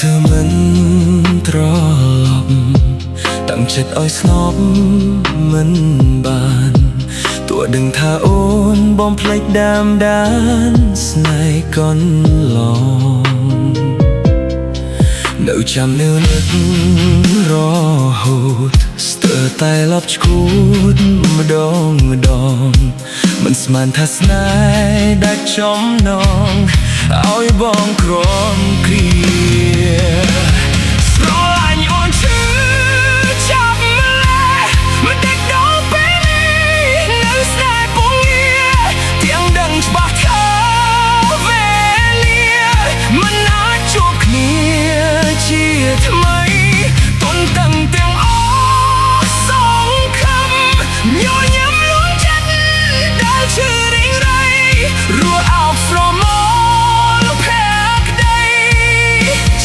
เธอมันตรอลบตั้งចិត្តឲ្យស្ងប់មិនបានតួដឹងថាអូនបំភ្លេចដើមដានស្នេហ៍កន្លងនៅចាំនៅនឹករហូតស្ទើរតែលប់ឈួតម្ដងមិនស្មានថាស្នេហ៍ដាច់ចំណងឲ្យបងក្រំគ្រាស្រឡាញ់អូនឈឺចាប់ម្លេះមិនដេកដល់ពេលនេះនៅស្នេហ៍ពងងារទាំងដឹងច្បាស់ថាវេលាមិនអាចជួបគ្នាជាថ្មីទុនតឹងទាំងអស់សងខំញញឹមលួងចិត្តដែលឈឺរីងរៃរស់អោបស្រមោលភក្តី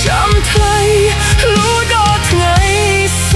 ចាំថ្លៃលួដល់ថ្ងៃស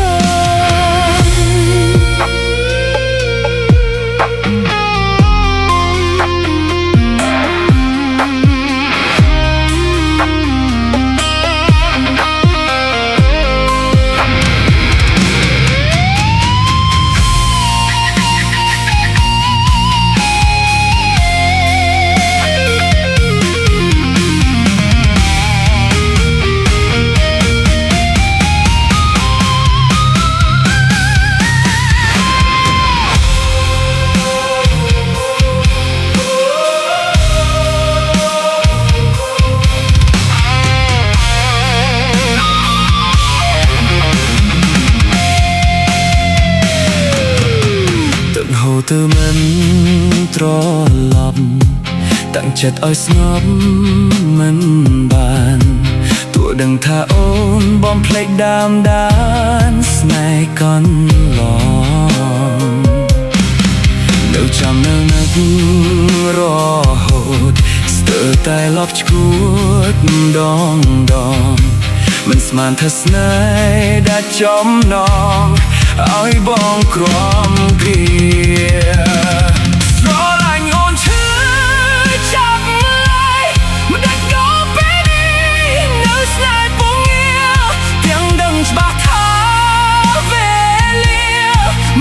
ទៅមិនត្រឡប់តាំងចិត្តឲ្យស្ងប់មិនបានទោះដឹងថាអូនបំភ្លេចដើមដានស្នេហ៍កន្លងនៅចាំនៅនឹករហូតស្ទើរតែលប់ឈួតម្ដងមិនស្មានថាស្នេហ៍ដាច់ចំណងឲ្យបងក្រំគ្រាស្រឡាញ់អូនឈឺចាប់ម្លេះមិនដាច់ដល់ពេលនេះនៅស្នេហ៍ពងងារទាំងដឹងច្បាស់ថាវេលា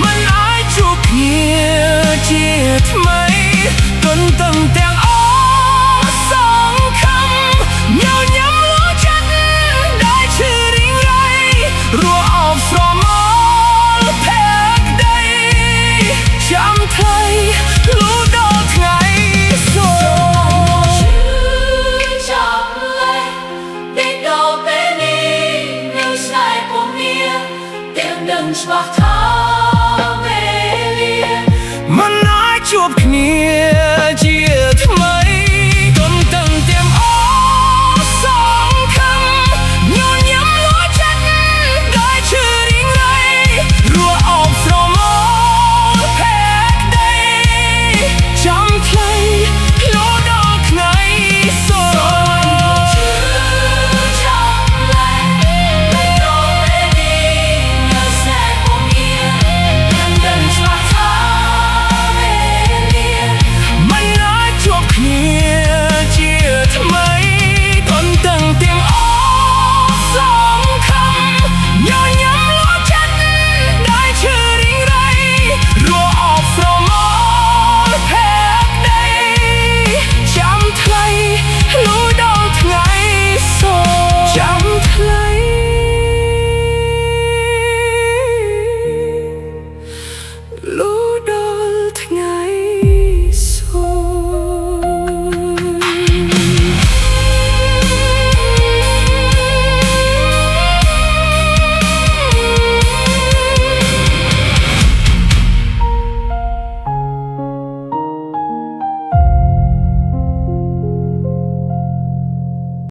មិនអាចជួបគ្នាជាថ្មីទុនតឹងទាំងអស់សងខំញញឹមលួងចិត្តដែលឈឺរីងរៃរស់អោបស្រមោលចាំថ្លៃលួដល់ថ្ងៃសចាប់លេដេកដល់ពេលនេះនៅស្នេហ៍ពងងារទាំងដឹងច្បាស់ថា